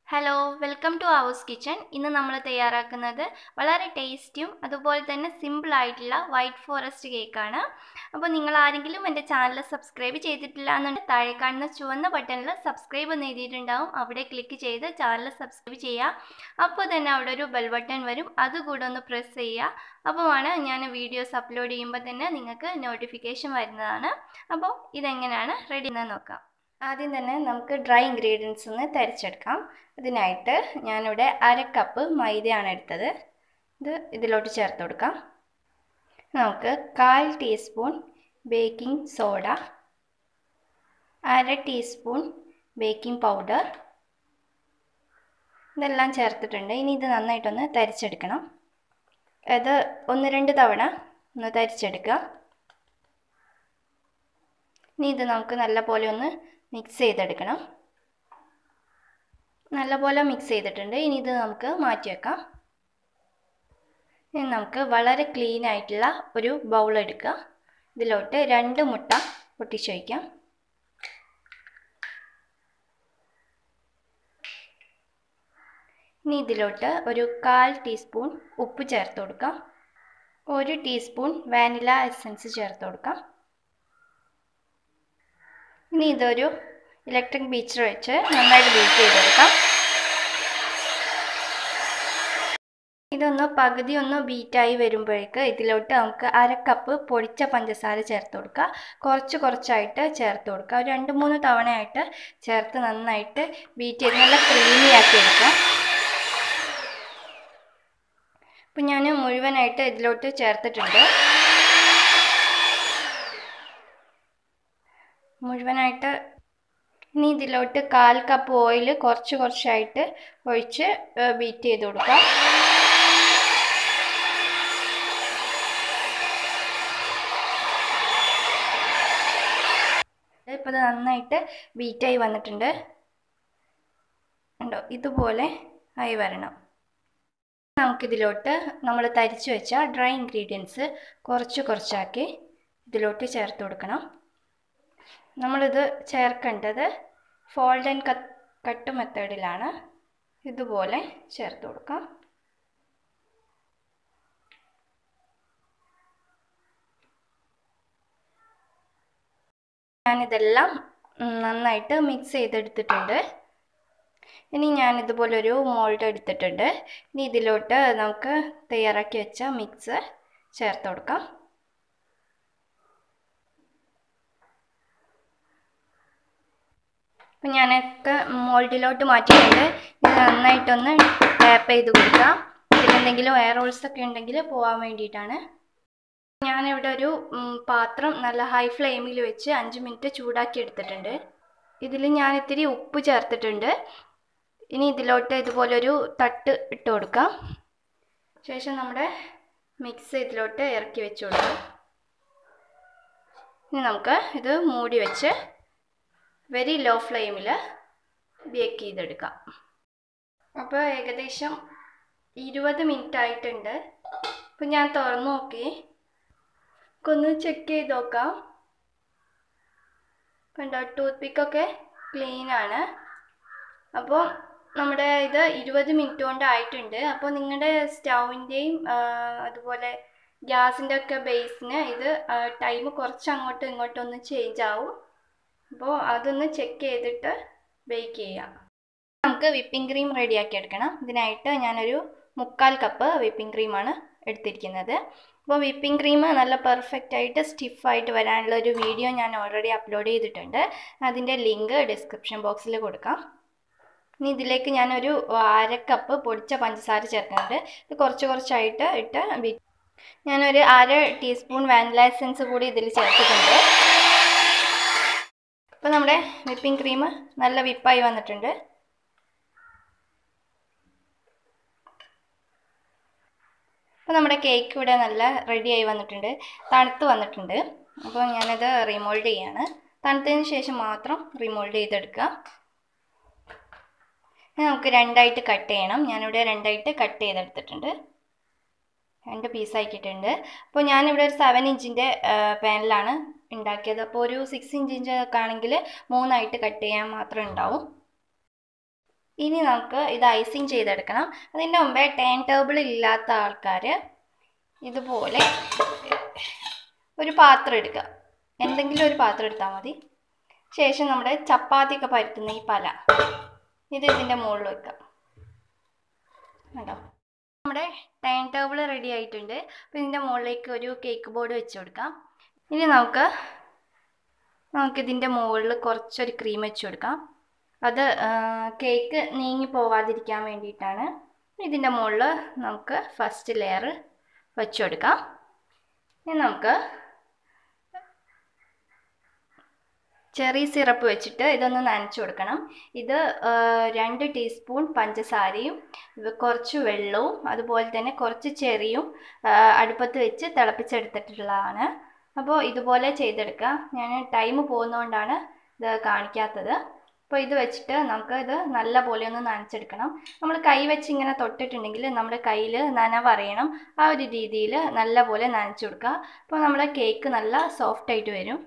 Hello welcome to house kitchen. ഇന്ന് നമ്മൾ തയ്യാറാക്കുന്നത് വളരെ ടേസ്റ്റിയും അതുപോലെ തന്നെ സിമ്പിളായിട്ടുള്ള വൈറ്റ് ഫോറസ്റ്റ് കേക്കാണ്. അപ്പോൾ നിങ്ങൾ ആരെങ്കിലും എൻ്റെ ചാനൽ സബ്സ്ക്രൈബ് ചെയ്തിട്ടില്ല എന്നുണ്ടെങ്കിൽ താഴെ കാണുന്ന ചുവന്ന ബട്ടണിൽ സബ്സ്ക്രൈബ് എന്ന് എഴുതിയിട്ടുണ്ടാവും. അവിടെ ക്ലിക്ക് ചെയ്ത് ചാനൽ സബ്സ്ക്രൈബ് ചെയ്യുക. അപ്പോൾ തന്നെ അവിടെ ഒരു ബെൽ ബട്ടൺ വരും, അതുകൂടെ ഒന്ന് പ്രസ് ചെയ്യുക. അപ്പോൾ ഞാൻ വീഡിയോസ് അപ്ലോഡ് ചെയ്യുമ്പോൾ തന്നെ നിങ്ങൾക്ക് നോട്ടിഫിക്കേഷൻ വരുന്നതാണ്. അപ്പോൾ ഇതെങ്ങനെയാണ് റെഡി എന്ന് നോക്കാം. ആദ്യം തന്നെ നമുക്ക് ഡ്രൈ ഇൻഗ്രീഡിയൻസ് ഒന്ന് തരിച്ചെടുക്കാം. അതിനായിട്ട് ഞാനിവിടെ 1/2 കപ്പ് മൈദയാണ് എടുത്തത്. ഇതിലോട്ട് ചേർത്ത് കൊടുക്കാം. നമുക്ക് 1/4 teaspoon baking soda, 1/2 teaspoon baking powder, ഇതെല്ലാം ചേർത്തിട്ടുണ്ട്. ഇനി ഇത് നന്നായിട്ടൊന്ന് തരിച്ചെടുക്കണം. ഇത് 1-2 തവണ ഒന്ന് തരിച്ചെടുക്കുക. ഇനി ഇത് നമുക്ക് നല്ലപോലെ ഒന്ന് മിക്സ് ചെയ്തെടുക്കണം. നല്ലപോലെ മിക്സ് ചെയ്തിട്ടുണ്ട്. ഇനി ഇത് നമുക്ക് മാറ്റി വെക്കാം. ഇനി നമുക്ക് വളരെ ക്ലീൻ ആയിട്ടുള്ള ഒരു ബൗൾ എടുക്കുക. ഇതിലോട്ട് 2 മുട്ട പൊട്ടിച്ച് വയ്ക്കാം. ഇനി ഇതിലോട്ട് ഒരു 1/4 ടീസ്പൂൺ ഉപ്പ് ചേർത്ത് കൊടുക്കാം. 1 ടീസ്പൂൺ വാനില എസൻസ് ചേർത്ത് കൊടുക്കാം. ഇനി ഇതൊരു ഇലക്ട്രിക് ബീറ്റർ വെച്ച് നന്നായിട്ട് ബീറ്റ് ചെയ്തെടുക്കാം. ഇതൊന്ന് പകുതി ഒന്ന് ബീറ്റായി വരുമ്പോഴേക്ക് ഇതിലോട്ട് നമുക്ക് 1/2 കപ്പ് പൊടിച്ച പഞ്ചസാര ചേർത്ത് കൊടുക്കുക. കുറച്ചായിട്ട് ചേർത്ത് കൊടുക്കുക. ഒരു 2-3 തവണയായിട്ട് ചേർത്ത് നന്നായിട്ട് ബീറ്റ് ചെയ്ത് നല്ല ക്രീമി ആക്കി എടുക്കാം. അപ്പം ഞാൻ മുഴുവനായിട്ട് ഇതിലോട്ട് ചേർത്തിട്ടുണ്ട്. മുഴുവനായിട്ട് ഇനി ഇതിലോട്ട് 1/4 കപ്പ് ഓയിൽ കുറച്ചായിട്ട് ഒഴിച്ച് ബീറ്റ് ചെയ്ത് കൊടുക്കാം. ഇപ്പോൾ ഇത് നന്നായിട്ട് ബീറ്റായി വന്നിട്ടുണ്ട്. ഉണ്ടോ? ഇതുപോലെ ആയി വരണം. നമുക്കിതിലോട്ട് നമ്മൾ തരിച്ചു വെച്ച ഡ്രൈ ഇൻഗ്രീഡിയൻസ് കുറച്ചാക്കി ഇതിലോട്ട് ചേർത്ത് കൊടുക്കണം. നമ്മളിത് ചേർക്കേണ്ടത് ഫോൾഡ് ആൻഡ് കട്ട് മെത്തേഡിലാണ്. ഇതുപോലെ ചേർത്ത് കൊടുക്കാം. ഞാനിതെല്ലാം നന്നായിട്ട് മിക്സ് ചെയ്തെടുത്തിട്ടുണ്ട്. ഇനി ഞാനിതുപോലൊരു മോൾഡ് എടുത്തിട്ടുണ്ട്. ഇനി ഇതിലോട്ട് നമുക്ക് തയ്യാറാക്കി വെച്ച മിക്സ് ചേർത്ത് കൊടുക്കാം. അപ്പം ഞാനൊക്കെ മോൾഡിലോട്ട് മാറ്റിയിട്ടുണ്ട്. ഇത് നന്നായിട്ടൊന്ന് ടാപ്പ് ചെയ്ത് കൊടുക്കാം. ഇതിലെന്തെങ്കിലും എയർ ഹോൾസ് ഒക്കെ ഉണ്ടെങ്കിൽ പോകാൻ വേണ്ടിയിട്ടാണ്. ഞാനിവിടെ ഒരു പാത്രം നല്ല ഹൈ ഫ്ലെയിമിൽ വെച്ച് 5 മിനിറ്റ് ചൂടാക്കി എടുത്തിട്ടുണ്ട്. ഇതിൽ ഞാൻ ഇത്തിരി ഉപ്പ് ചേർത്തിട്ടുണ്ട്. ഇനി ഇതിലോട്ട് ഇതുപോലൊരു തട്ട് ഇട്ട് കൊടുക്കാം. ശേഷം നമ്മുടെ മിക്സ് ഇതിലോട്ട് ഇറക്കി വെച്ച് കൊടുക്കാം. ഇനി നമുക്ക് ഇത് മൂടി വെച്ച് വെരി ലോ ഫ്ലെയിമിൽ ബേക്ക് ചെയ്തെടുക്കാം. അപ്പോൾ ഏകദേശം 20 മിനിറ്റ് ആയിട്ടുണ്ട്. അപ്പോൾ ഞാൻ തുറന്നു നോക്കി ഒന്ന് ചെക്ക് ചെയ്ത് നോക്കാം. കണ്ടോ, ടൂത്ത് പിക്കൊക്കെ ക്ലീനാണ്. അപ്പോൾ നമ്മുടെ ഇത് 20 മിനിറ്റ് കൊണ്ട് ആയിട്ടുണ്ട്. അപ്പോൾ നിങ്ങളുടെ സ്റ്റൗവിൻ്റെയും അതുപോലെ ഗ്യാസിൻ്റെ ഒക്കെ ബേസിന് ഇത് ടൈം കുറച്ച് അങ്ങോട്ടും ഇങ്ങോട്ടും ഒന്ന് ചേഞ്ച് ആവും. അപ്പോൾ അതൊന്ന് ചെക്ക് ചെയ്തിട്ട് ബേക്ക് ചെയ്യാം. നമുക്ക് വിപ്പിംഗ് ക്രീം റെഡിയാക്കി എടുക്കണം. ഇതിനായിട്ട് ഞാനൊരു 3/4 കപ്പ് വിപ്പിംഗ് ക്രീമാണ് എടുത്തിരിക്കുന്നത്. അപ്പോൾ വിപ്പിംഗ് ക്രീം നല്ല പെർഫെക്റ്റ് ആയിട്ട് സ്റ്റിഫായിട്ട് വരാനുള്ള ഒരു വീഡിയോ ഞാൻ ഓൾറെഡി അപ്ലോഡ് ചെയ്തിട്ടുണ്ട്. അതിൻ്റെ ലിങ്ക് ഡിസ്ക്രിപ്ഷൻ ബോക്സിൽ കൊടുക്കാം. ഇനി ഇതിലേക്ക് ഞാനൊരു 1/2 കപ്പ് പൊടിച്ച പഞ്ചസാര ചേർക്കുന്നുണ്ട്. ഇത് കുറച്ചായിട്ട് ഇട്ട് ഞാനൊരു 1/2 ടീസ്പൂൺ വാനില എസൻസ് കൂടി ഇതിൽ ചേർത്തിട്ടുണ്ട്. അപ്പോൾ നമ്മുടെ വിപ്പിംഗ് ക്രീം നല്ല വിപ്പായി വന്നിട്ടുണ്ട്. അപ്പോൾ നമ്മുടെ കേക്ക് ഇവിടെ നല്ല റെഡിയായി വന്നിട്ടുണ്ട്, തണുത്ത് വന്നിട്ടുണ്ട്. അപ്പോൾ ഞാനത് റിമോൾഡ് ചെയ്യാണ്. തണുത്തതിന് ശേഷം മാത്രം റിമോൾഡ് ചെയ്തെടുക്കുക. നമുക്ക് 2ആയിട്ട് കട്ട് ചെയ്യണം. ഞാനിവിടെ 2ആയിട്ട് കട്ട് ചെയ്തെടുത്തിട്ടുണ്ട്. 2 പീസാക്കിയിട്ടുണ്ട്. അപ്പോൾ ഞാനിവിടെ ഒരു 7 ഇഞ്ചിൻ്റെ പാനിലാണ് ഉണ്ടാക്കിയത്. അപ്പോൾ ഒരു 6 ഇഞ്ചിൻ്റെ ഒക്കെ ആണെങ്കിൽ 3ആയിട്ട് കട്ട് ചെയ്യാൻ മാത്രം ഉണ്ടാവും. ഇനി നമുക്ക് ഇത് ഐസിങ് ചെയ്തെടുക്കണം. അതിൻ്റെ മുമ്പേ ടേൺ ടേബിൾ ഇല്ലാത്ത ആൾക്കാർ ഇതുപോലെ ഒരു പാത്രം എടുക്കുക. എന്തെങ്കിലും ഒരു പാത്രം എടുത്താൽ മതി. ശേഷം നമ്മുടെ ചപ്പാത്തിയൊക്കെ പരത്തുന്ന ഈ പല ഇതിൻ്റെ മുകളിൽ വെക്കാം. കേട്ടോ, നമ്മുടെ ടേൺ ടേബിൾ റെഡി ആയിട്ടുണ്ട്. അപ്പോൾ ഇതിൻ്റെ മുകളിലേക്ക് ഒരു കേക്ക് ബോർഡ് വെച്ച് കൊടുക്കാം. ഇനി നമുക്കിതിൻ്റെ മുകളിൽ കുറച്ചൊരു ക്രീം വെച്ച് കൊടുക്കാം. അത് കേക്ക് നീങ്ങി പോവാതിരിക്കാൻ വേണ്ടിയിട്ടാണ്. ഇതിൻ്റെ മുകളിൽ നമുക്ക് ഫസ്റ്റ് ലെയർ വെച്ച് കൊടുക്കാം. ഇനി നമുക്ക് ചെറി സിറപ്പ് വെച്ചിട്ട് ഇതൊന്ന് നനച്ച് കൊടുക്കണം. ഇത് 2 ടീസ്പൂൺ പഞ്ചസാരയും കുറച്ച് വെള്ളവും അതുപോലെ തന്നെ കുറച്ച് ചെറിയും അടുപ്പത്ത് വെച്ച് തിളപ്പിച്ചെടുത്തിട്ടുള്ളതാണ്. അപ്പോൾ ഇതുപോലെ ചെയ്തെടുക്കുക. ഞാൻ ടൈം പോകുന്നതുകൊണ്ടാണ് ഇത് കാണിക്കാത്തത്. അപ്പോൾ ഇത് വെച്ചിട്ട് നമുക്ക് ഇത് നല്ല പോലെ ഒന്ന് നനച്ചെടുക്കണം. നമ്മൾ കൈ വെച്ച് ഇങ്ങനെ തൊട്ടിട്ടുണ്ടെങ്കിൽ നമ്മുടെ കയ്യിൽ നനവറിയണം. ആ ഒരു രീതിയിൽ നല്ല പോലെ നനച്ചു കൊടുക്കുക. അപ്പോൾ നമ്മുടെ കേക്ക് നല്ല സോഫ്റ്റായിട്ട് വരും.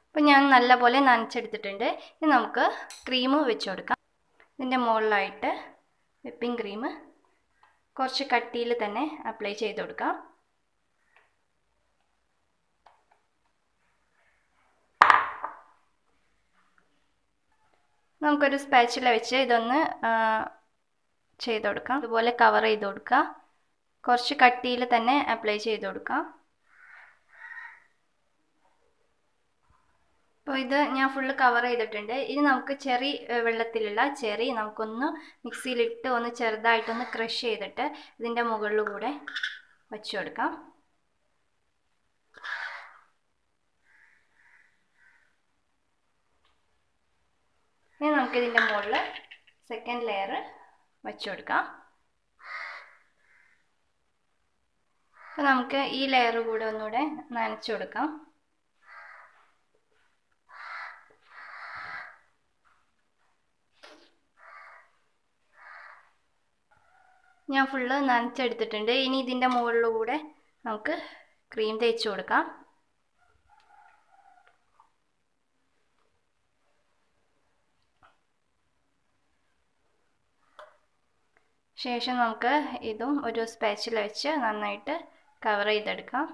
അപ്പോൾ ഞാൻ നല്ല പോലെ നനച്ചെടുത്തിട്ടുണ്ട്. ഇനി നമുക്ക് ക്രീം വെച്ച് കൊടുക്കാം. ഇതിൻ്റെ മുകളിലായിട്ട് വിപ്പിംഗ് ക്രീം കുറച്ച് കട്ടിയിൽ തന്നെ അപ്ലൈ ചെയ്ത് കൊടുക്കാം. നമുക്കൊരു സ്പാച്ചുല വെച്ച് ഇതൊന്ന് ചെയ്ത് കൊടുക്കാം. അതുപോലെ കവർ ചെയ്ത് കൊടുക്കുക. കുറച്ച് കട്ടിയിൽ തന്നെ അപ്ലൈ ചെയ്ത് കൊടുക്കാം. അപ്പോൾ ഇത് ഞാൻ ഫുള്ള് കവർ ചെയ്തിട്ടുണ്ട്. ഇനി നമുക്ക് ചെറി വെള്ളത്തിലുള്ള ചെറി നമുക്കൊന്ന് മിക്സിയിലിട്ട് ഒന്ന് ചെറുതായിട്ടൊന്ന് ക്രഷ് ചെയ്തിട്ട് ഇതിൻ്റെ മുകളിൽ കൂടെ വച്ചു കൊടുക്കാം. ഇനി നമുക്കിതിൻ്റെ മുകളിൽ സെക്കൻഡ് ലെയർ വച്ചു കൊടുക്കാം. അപ്പോൾ നമുക്ക് ഈ ലെയർ കൂടെ ഒന്നുകൂടെ നനച്ചു കൊടുക്കാം. ഞാൻ ഫുള്ള് നനച്ചെടുത്തിട്ടുണ്ട്. ഇനി ഇതിൻ്റെ മുകളിലൂടെ നമുക്ക് ക്രീം തേച്ച് കൊടുക്കാം. ശേഷം നമുക്ക് ഇതും ഒരു സ്പാച്ചില വെച്ച് നന്നായിട്ട് കവർ ചെയ്തെടുക്കാം.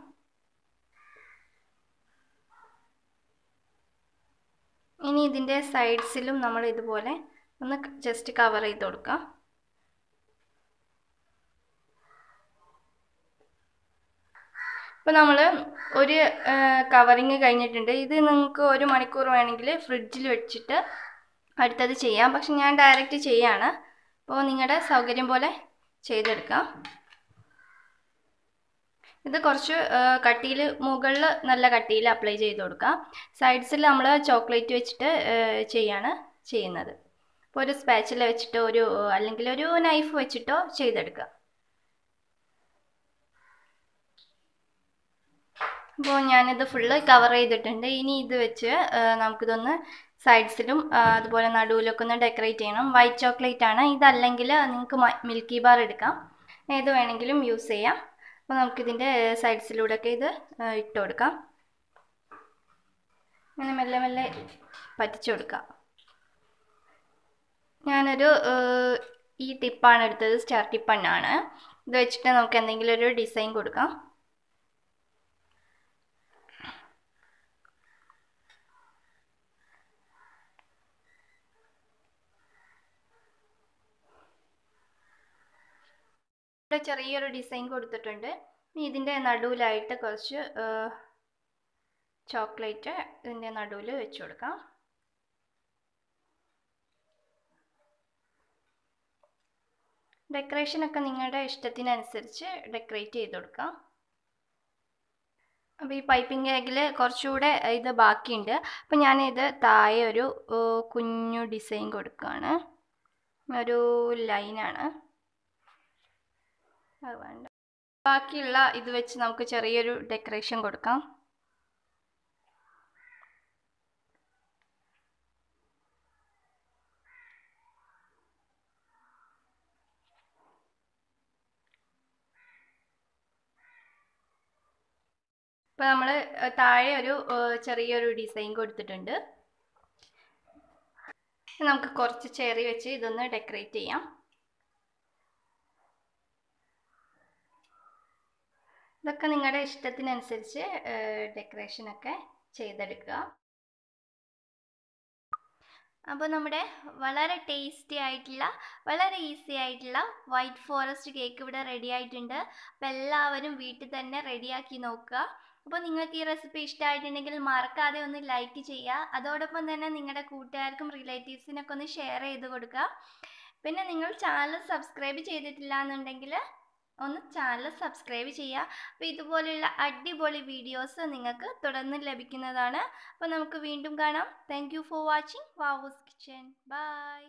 ഇനി ഇതിൻ്റെ സൈഡ്സിലും നമ്മൾ ഇതുപോലെ ഒന്ന് ജസ്റ്റ് കവർ ചെയ്ത് കൊടുക്കാം. അപ്പോൾ നമ്മൾ ഒരു കവറിങ് കഴിഞ്ഞിട്ടുണ്ട്. ഇത് നിങ്ങൾക്ക് 1 മണിക്കൂർ വേണമെങ്കിൽ ഫ്രിഡ്ജിൽ വെച്ചിട്ട് അടുത്തത് ചെയ്യാം. പക്ഷെ ഞാൻ ഡയറക്റ്റ് ചെയ്യാണ്. അപ്പോൾ നിങ്ങളുടെ സൗകര്യം പോലെ ചെയ്തെടുക്കാം. ഇത് കുറച്ച് കട്ടിയിൽ മുകളിൽ നല്ല കട്ടിയിൽ അപ്ലൈ ചെയ്ത് കൊടുക്കാം. സൈഡ്സിൽ നമ്മൾ ചോക്ലേറ്റ് വെച്ചിട്ട് ചെയ്യുന്നത്. അപ്പോൾ ഒരു സ്പാച്ചില വെച്ചിട്ടോ അല്ലെങ്കിൽ ഒരു നൈഫ് വെച്ചിട്ടോ ചെയ്തെടുക്കുക. അപ്പോൾ ഞാനിത് ഫുള്ള് കവർ ചെയ്തിട്ടുണ്ട്. ഇനി ഇത് വെച്ച് നമുക്കിതൊന്ന് സൈഡ്സിലും അതുപോലെ നടുവിലൊക്കെ ഒന്ന് ഡെക്കറേറ്റ് ചെയ്യണം. വൈറ്റ് ചോക്ലേറ്റ് ആണ്. ഇതല്ലെങ്കിൽ നിങ്ങൾക്ക് മിൽക്കി ബാർ എടുക്കാം. ഏത് വേണമെങ്കിലും യൂസ് ചെയ്യാം. അപ്പോൾ നമുക്കിതിൻ്റെ സൈഡ്സിലൂടെയൊക്കെ ഇത് ഇട്ട് കൊടുക്കാം. അങ്ങനെ മെല്ലെ മെല്ലെ പറ്റിച്ചു കൊടുക്കാം. ഞാനൊരു ഈ ടിപ്പാണ് എടുത്തത്. സ്റ്റാർ ടിപ്പണ്ണാണ്. ഇത് വെച്ചിട്ട് നമുക്ക് എന്തെങ്കിലും ഒരു ഡിസൈൻ കൊടുക്കാം. ഇവിടെ ചെറിയൊരു ഡിസൈൻ കൊടുത്തിട്ടുണ്ട്. ഇതിൻ്റെ നടുവിലായിട്ട് കുറച്ച് ചോക്ലേറ്റ് ഇതിൻ്റെ നടുവിൽ വെച്ച് കൊടുക്കാം. ഡെക്കറേഷനൊക്കെ നിങ്ങളുടെ ഇഷ്ടത്തിനനുസരിച്ച് ഡെക്കറേറ്റ് ചെയ്ത് കൊടുക്കാം. അപ്പോൾ ഈ പൈപ്പിംഗ് കേക്കിൽ കുറച്ചുകൂടെ ഇത് ബാക്കിയുണ്ട്. അപ്പോൾ ഞാനിത് താഴെ ഒരു കുഞ്ഞു ഡിസൈൻ കൊടുക്കുകയാണ്. ഒരു ലൈനാണ് അത് വേണ്ട. ബാക്കിയുള്ള ഇത് വെച്ച് നമുക്ക് ചെറിയൊരു ഡെക്കറേഷൻ കൊടുക്കാം. ഇപ്പോൾ നമ്മൾ താഴെ ഒരു ചെറിയൊരു ഡിസൈൻ കൊടുത്തിട്ടുണ്ട്. നമുക്ക് കുറച്ച് ചെറി വെച്ച് ഇതൊന്ന് ഡെക്കറേറ്റ് ചെയ്യാം. ഇതൊക്കെ നിങ്ങളുടെ ഇഷ്ടത്തിനനുസരിച്ച് ഡെക്കറേഷനൊക്കെ ചെയ്തെടുക്കുക. അപ്പോൾ നമ്മുടെ വളരെ ടേസ്റ്റി ആയിട്ടുള്ള വളരെ ഈസി ആയിട്ടുള്ള വൈറ്റ് ഫോറസ്റ്റ് കേക്ക് ഇവിടെ റെഡി ആയിട്ടുണ്ട്. അപ്പോൾ എല്ലാവരും വീട്ടിൽ തന്നെ റെഡിയാക്കി നോക്കുക. അപ്പോൾ നിങ്ങൾക്ക് ഈ റെസിപ്പി ഇഷ്ടമായിട്ടുണ്ടെങ്കിൽ മറക്കാതെ ഒന്ന് ലൈക്ക് ചെയ്യുക. അതോടൊപ്പം തന്നെ നിങ്ങളുടെ കൂട്ടുകാർക്കും റിലേറ്റീവ്സിനൊക്കെ ഒന്ന് ഷെയർ ചെയ്ത് കൊടുക്കുക. പിന്നെ നിങ്ങൾ ചാനൽ സബ്സ്ക്രൈബ് ചെയ്തിട്ടില്ല എന്നുണ്ടെങ്കിൽ ഒന്ന് ചാനൽ സബ്സ്ക്രൈബ് ചെയ്യുക. അപ്പോൾ ഇതുപോലെയുള്ള അടിപൊളി വീഡിയോസ് നിങ്ങൾക്ക് തുടർന്ന് ലഭിക്കുന്നതാണ്. അപ്പോൾ നമുക്ക് വീണ്ടും കാണാം. Thank you for watching Vavoos kitchen. By.